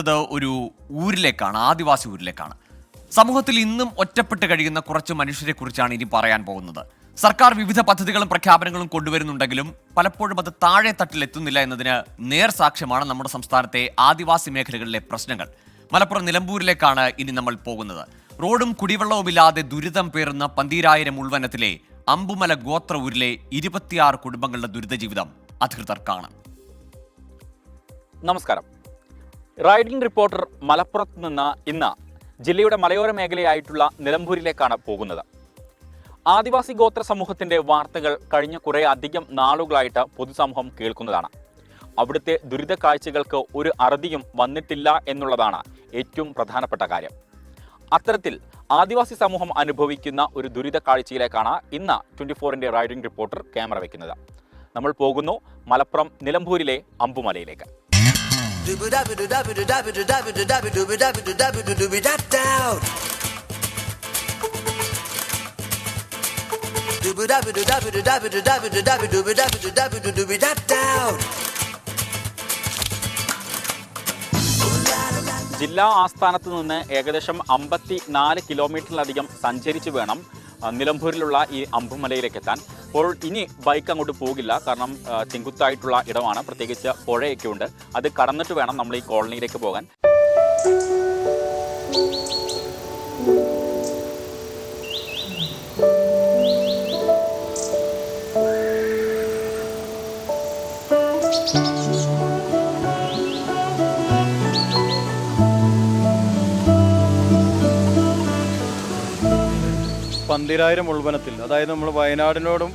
അത് ഒരു ഊരിലേക്കാണ്, ആദിവാസി ഊരിലേക്കാണ്. സമൂഹത്തിൽ ഇന്നും ഒറ്റപ്പെട്ട് കഴിയുന്ന കുറച്ച് മനുഷ്യരെ കുറിച്ചാണ് ഇനി പറയാൻ പോകുന്നത്. സർക്കാർ വിവിധ പദ്ധതികളും പ്രഖ്യാപനങ്ങളും കൊണ്ടുവരുന്നുണ്ടെങ്കിലും പലപ്പോഴും അത് താഴെ തട്ടിൽ എത്തുന്നില്ല എന്നതിന് നേർസാക്ഷ്യമാണ് നമ്മുടെ സംസ്ഥാനത്തെ ആദിവാസി മേഖലകളിലെ പ്രശ്നങ്ങൾ. മലപ്പുറം നിലമ്പൂരിലേക്കാണ് ഇനി നമ്മൾ പോകുന്നത്. റോഡും കുടിവെള്ളവുമില്ലാതെ ദുരിതം പേറുന്ന പന്തീരായിരം ഉൾവനത്തിലെ അമ്പുമല ഗോത്ര ഊരിലെ 26 കുടുംബങ്ങളുടെ ദുരിത ജീവിതം അധികൃതർ കാണും. നമസ്കാരം. റൈഡിംഗ് റിപ്പോർട്ടർ മലപ്പുറത്ത് നിന്ന് ഇന്ന് ജില്ലയുടെ മലയോര മേഖലയായിട്ടുള്ള നിലമ്പൂരിലേക്കാണ് പോകുന്നത്. ആദിവാസി ഗോത്ര സമൂഹത്തിന്റെ വാർത്തകൾ കഴിഞ്ഞ കുറേ അധികം നാളുകളായിട്ട് പൊതുസമൂഹം കേൾക്കുന്നതാണ്. അവിടുത്തെ ദുരിത കാഴ്ചകൾക്ക് ഒരു അറുതിയും വന്നിട്ടില്ല എന്നുള്ളതാണ് ഏറ്റവും പ്രധാനപ്പെട്ട കാര്യം. അത്തരത്തിൽ ആദിവാസി സമൂഹം അനുഭവിക്കുന്ന ഒരു ദുരിത കാഴ്ചയിലേക്കാണ് ഇന്ന് 24-ന്റെ റൈഡിംഗ് റിപ്പോർട്ടർ ക്യാമറ വയ്ക്കുന്നത്. നമ്മൾ പോകുന്നു മലപ്പുറം നിലമ്പൂരിലെ അമ്പുമലയിലേക്ക്. ജില്ലാ ആസ്ഥാനത്ത് നിന്ന് ഏകദേശം 54 കിലോമീറ്ററിലധികം സഞ്ചരിച്ച് വേണം നിലമ്പൂരിലുള്ള ഈ അമ്പുമലയിലേക്ക് എത്താൻ. അപ്പോൾ ഇനി ബൈക്ക് അങ്ങോട്ട് പോകില്ല, കാരണം ചെങ്കുത്തായിട്ടുള്ള ഇടമാണ്, പ്രത്യേകിച്ച് പുഴയൊക്കെ ഉണ്ട്. അത് കടന്നിട്ട് വേണം നമ്മൾ ഈ കോളനിയിലേക്ക് പോകാൻ. പന്തീരായിരം ഉൾവനത്തിൽ, അതായത് നമ്മൾ വയനാടിനോടും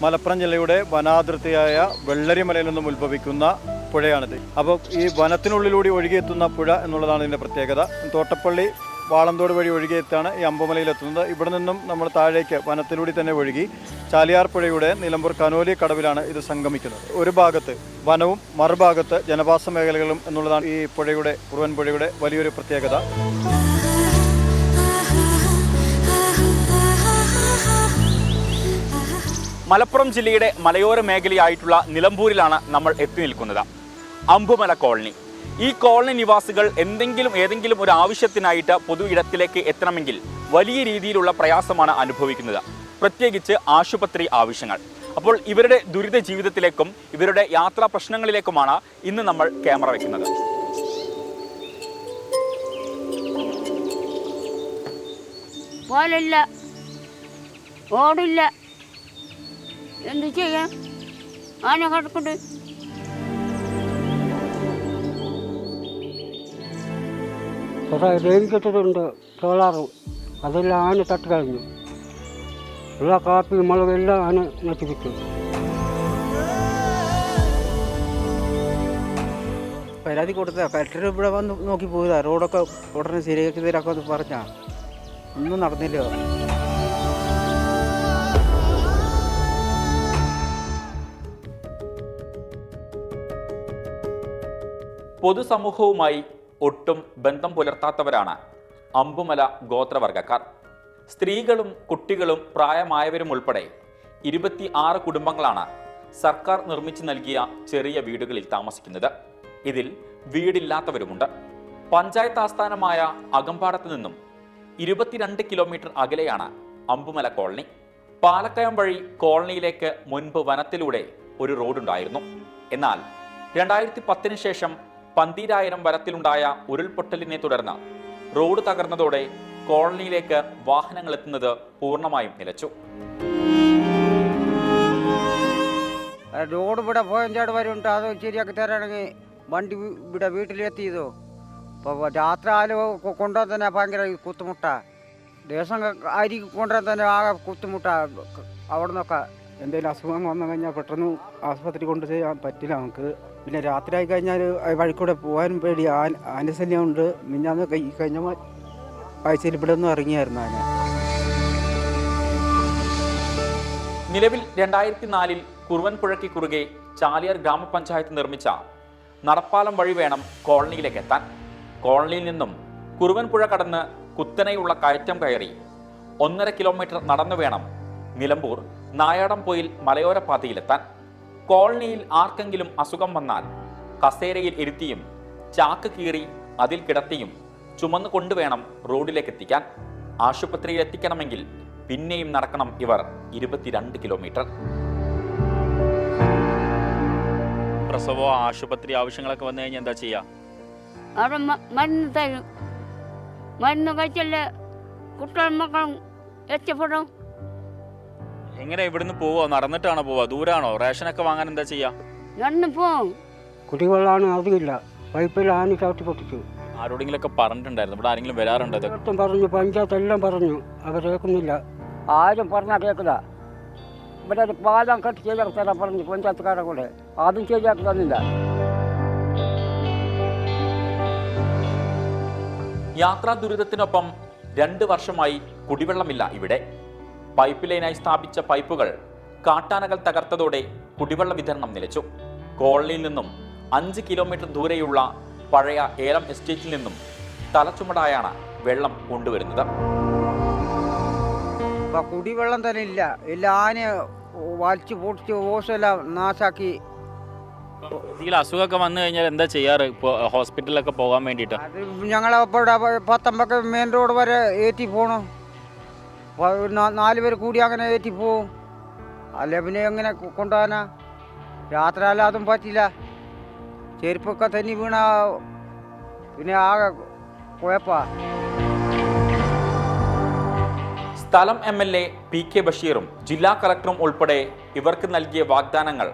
മലപ്പുറം ജില്ലയുടെ വനാതിർത്തിയായ വെള്ളരിമലയിൽ നിന്നും ഉത്ഭവിക്കുന്ന പുഴയാണിത്. അപ്പോൾ ഈ വനത്തിനുള്ളിലൂടെ ഒഴുകിയെത്തുന്ന പുഴ എന്നുള്ളതാണ് ഇതിൻ്റെ പ്രത്യേകത. തോട്ടപ്പള്ളി വാളന്തോട് വഴി ഒഴുകിയെത്താണ് ഈ അമ്പുമലയിലെത്തുന്നത്. ഇവിടെ നിന്നും നമ്മൾ താഴേക്ക് വനത്തിലൂടെ തന്നെ ഒഴുകി ചാലിയാർ പുഴയുടെ നിലമ്പൂർ കനോലി കടവിലാണ് ഇത് സംഗമിക്കുന്നത്. ഒരു ഭാഗത്ത് വനവും മറുഭാഗത്ത് ജനവാസ മേഖലകളും എന്നുള്ളതാണ് ഈ പുഴയുടെ, കുറുവൻ പുഴയുടെ വലിയൊരു പ്രത്യേകത. മലപ്പുറം ജില്ലയുടെ മലയോര മേഖലയായിട്ടുള്ള നിലമ്പൂരിലാണ് നമ്മൾ എത്തി നിൽക്കുന്നത്. അമ്പുമല കോളനി. ഈ കോളനി നിവാസികൾ ഏതെങ്കിലും ഒരു ആവശ്യത്തിനായിട്ട് പൊതു ഇടത്തിലേക്ക് എത്തണമെങ്കിൽ വലിയ രീതിയിലുള്ള പ്രയാസമാണ് അനുഭവിക്കുന്നത്, പ്രത്യേകിച്ച് ആശുപത്രി ആവശ്യങ്ങൾ. അപ്പോൾ ഇവരുടെ ദുരിത ജീവിതത്തിലേക്കും ഇവരുടെ യാത്രാ പ്രശ്നങ്ങളിലേക്കുമാണ് ഇന്ന് നമ്മൾ ക്യാമറ വയ്ക്കുന്നത്. ഓടില്ല, എന്ത് ചെയ്യാൻ? ആന കിടക്കുന്നുണ്ട്. കുറേ റെയിൻ കെട്ടിട്ടുണ്ട്, സോളാറും, അതെല്ലാം ആന തട്ട് കഴിഞ്ഞു. എല്ലാ കാപ്പി മുളകെല്ലാം ആന നശിപ്പിച്ചു. പരാതി കൊടുത്ത കലക്ടർ ഇവിടെ വന്ന് നോക്കി പോയതാ. റോഡൊക്കെ ഉടനെ ശരിയാക്കി തരാമെന്ന് പറഞ്ഞാ ഒന്നും നടന്നില്ല. പൊതുസമൂഹവുമായി ഒട്ടും ബന്ധം പുലർത്താത്തവരാണ് അമ്പുമല ഗോത്രവർഗക്കാർ. സ്ത്രീകളും കുട്ടികളും പ്രായമായവരും ഉൾപ്പെടെ 26 കുടുംബങ്ങളാണ് സർക്കാർ നിർമ്മിച്ചു നൽകിയ ചെറിയ വീടുകളിൽ താമസിക്കുന്നത്. ഇതിൽ വീടില്ലാത്തവരുമുണ്ട്. പഞ്ചായത്ത് ആസ്ഥാനമായ അകമ്പാടത്ത് നിന്നും 22 കിലോമീറ്റർ അകലെയാണ് അമ്പുമല കോളനി. പാലക്കയം വഴി കോളനിയിലേക്ക് മുൻപ് വനത്തിലൂടെ ഒരു റോഡുണ്ടായിരുന്നു. എന്നാൽ 2010 ശേഷം പന്തീരായിരം വനത്തിലുണ്ടായ ഉരുൾപൊട്ടലിനെ തുടർന്ന് റോഡ് തകർന്നതോടെ കോളനിയിലേക്ക് വാഹനങ്ങൾ എത്തുന്നത് പൂർണ്ണമായും നിലച്ചു. റോഡ് ഇവിടെ പോയഞ്ചാട് വരെ ഉണ്ട്, അത് ശരിയാക്കി തരാണെങ്കിൽ വണ്ടി ഇവിടെ വീട്ടിലെത്തിയതോ. ഇപ്പോൾ രാത്രി ആല് കൊണ്ടുവരാൻ തന്നെ ഭയങ്കര കുത്തുമുട്ട. ദിവസം അരി കൊണ്ടുവരാൻ തന്നെ ആകെ കുത്തുമുട്ട. അവിടെ നിന്നൊക്കെ എന്തെങ്കിലും അസുഖം വന്നു കഴിഞ്ഞാൽ പെട്ടെന്ന് ആശുപത്രി കൊണ്ട് ചെയ്യാൻ പറ്റില്ല നമുക്ക്. പിന്നെ രാത്രി ആയി കഴിഞ്ഞാൽ വഴിക്കൂടെ പോകാനും പേടി, ആനശല്യമുണ്ട്. മിഞ്ഞാന്ന് കഴിഞ്ഞ ആഴ്ചയിൽ ഇവിടെ ഒന്നും ഇറങ്ങിയായിരുന്നു ആന. നിലവിൽ 2004 കുറുവൻ പുഴയ്ക്ക് കുറുകെ ചാലിയാർ ഗ്രാമപഞ്ചായത്ത് നിർമ്മിച്ച നടപ്പാലം വഴി വേണം കോളനിയിലേക്ക് എത്താൻ. കോളനിയിൽ നിന്നും കുറുവൻ പുഴ കടന്ന് കുത്തനെയുള്ള കയറ്റം കയറി 1.5 കിലോമീറ്റർ നടന്നു വേണം നിലമ്പൂർ നായാടംപൊയിൽ മലയോര പാതയിലെത്താൻ. കോളനിയിൽ ആർക്കെങ്കിലും അസുഖം വന്നാൽ കസേരയിൽ ഇരുത്തിയും ചാക്ക് കീറി അതിൽ കിടത്തിയും ചുമന്നു കൊണ്ടുവേണം റോഡിലേക്ക് എത്തിക്കാൻ. ആശുപത്രിയിൽ എത്തിക്കണമെങ്കിൽ പിന്നെയും നടക്കണം ഇവർ 22 കിലോമീറ്റർ. പ്രസവോ ആശുപത്രി ആവശ്യങ്ങളൊക്കെ വന്നു കഴിഞ്ഞാൽ എന്താ ചെയ്യാ? അവിടെ മരുന്ന് തരും. മരുന്ന് കഴിച്ചല്ലേ കുട്ടികളും മക്കളും എത്തിപ്പെടും. എങ്ങനെ ഇവിടുന്ന് പോവോ? നടന്നിട്ടാണോ പോവാ? ദൂരാണോ? റേഷനൊക്കെ വാങ്ങാൻ എന്താ ചെയ്യാ? നടന്നു പോവും. കുടിവെള്ളമാണ് അതില്ല, പൈപ്പിലാണ് ചവിട്ടി പൊട്ടിച്ചു. ആരോടെങ്കിലൊക്കെ പറഞ്ഞിട്ടുണ്ടായിരുന്നു? ഇവിടെ ആരെങ്കിലും വരാറുണ്ടോ? പറഞ്ഞു, പഞ്ചായത്ത് എല്ലാം പറഞ്ഞു, അവർ കേൾക്കുന്നില്ല. ആരും പറഞ്ഞാൽ കേൾക്കില്ല. ഇവിടെ ഒരു പാലം കെട്ടി ശരിയാക്കി തരാൻ പറഞ്ഞു പഞ്ചായത്തുകാരെ കൂടെ, അതും ശരിയാക്കി തന്നില്ല. യാത്രാ ദുരിതത്തിനൊപ്പം 2 വർഷമായി കുടിവെള്ളമില്ല ഇവിടെ. പൈപ്പ് ലൈനായി സ്ഥാപിച്ച പൈപ്പുകൾ കാട്ടാനകൾ തകർത്തതോടെ കുടിവെള്ള വിതരണം നിലച്ചു. കോളനിയിൽ നിന്നും 5 കിലോമീറ്റർ ദൂരെയുള്ള പഴയ ഏലം എസ്റ്റേറ്റിൽ നിന്നും തലച്ചുമടായാണ് വെള്ളം കൊണ്ടുവരുന്നത്. കുടിവെള്ളം തന്നെ ഇല്ല. എല്ലാം ആന വലിച്ചു പൊട്ടിച്ച് ഓസെല്ലാം നാശാക്കി. എന്തെങ്കിലും അസുഖമൊക്കെ വന്നു കഴിഞ്ഞാൽ എന്താ ചെയ്യാറ്? ഇപ്പോൾ ഹോസ്പിറ്റലിലൊക്കെ പോകാൻ വേണ്ടിയിട്ട് അത് ഞങ്ങളവിടെ 19 മെയിൻ റോഡ് വരെ ഏറ്റി പോകണം. 4 പേര് കൂടി അങ്ങനെ ഏറ്റി പോവും. അല്ലെ പിന്നെ എങ്ങനെ കൊണ്ടുപോകാനാ? രാത്രി അല്ല അതും പറ്റില്ല. ചെരുപ്പൊക്കെ തന്നെ വീണ പിന്നെ ആകെ കുഴപ്പാ. സ്ഥലം MLA PK ബഷീറും ജില്ലാ കളക്ടറും ഉൾപ്പെടെ ഇവർക്ക് നൽകിയ വാഗ്ദാനങ്ങൾ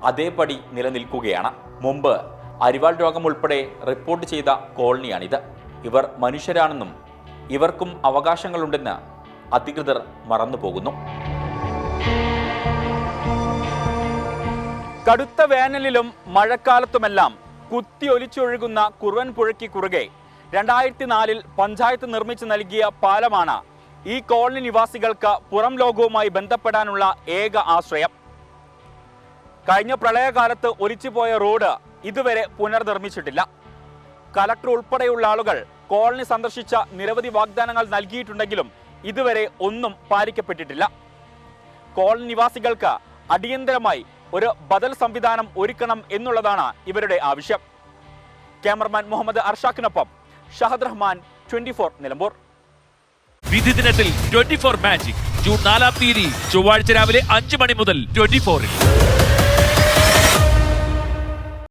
അതേപടി നിലനിൽക്കുകയാണ്. മുമ്പ് അരിവാൾ രോഗം ഉൾപ്പെടെ റിപ്പോർട്ട് ചെയ്ത കോളനിയാണിത്. ഇവർ മനുഷ്യരാണെന്നും ഇവർക്കും അവകാശങ്ങളുണ്ടെന്ന് അധികൃതർ മറന്നുപോകുന്നു. കടുത്ത വേനലിലും മഴക്കാലത്തുമെല്ലാം കുത്തിയൊലിച്ചൊഴുകുന്ന കുറുവൻ പുഴയ്ക്ക് കുറുകെ 2004 പഞ്ചായത്ത് നിർമ്മിച്ചു നൽകിയ പാലമാണ് ഈ കോളനി നിവാസികൾക്ക് പുറം ലോകവുമായി ബന്ധപ്പെടാനുള്ള ഏക ആശ്രയം. കഴിഞ്ഞ പ്രളയകാലത്ത് ഒലിച്ചുപോയ റോഡ് ഇതുവരെ പുനർനിർമ്മിച്ചിട്ടില്ല. കലക്ടർ ഉൾപ്പെടെയുള്ള ആളുകൾ കോളനി സന്ദർശിച്ച നിരവധി വാഗ്ദാനങ്ങൾ നൽകിയിട്ടുണ്ടെങ്കിലും ഇതുവരെ ഒന്നും പാലിക്കപ്പെട്ടിട്ടില്ല. കോളനി നിവാസികൾക്ക് അടിയന്തരമായി ഒരു ബദൽ സംവിധാനം ഒരുക്കണം എന്നുള്ളതാണ് ഇവരുടെ ആവശ്യം. ക്യാമറമാൻ മുഹമ്മദ് അർഷാഖിനൊപ്പം ഷഹദ് റഹ്മാൻ, 24 നിലമ്പൂർ. വിധി ദിനത്തിൽ 24 മാജിക് ജൂൺ 4 ചൊവ്വാഴ്ച രാവിലെ 5 മണി മുതൽ 24-ൽ.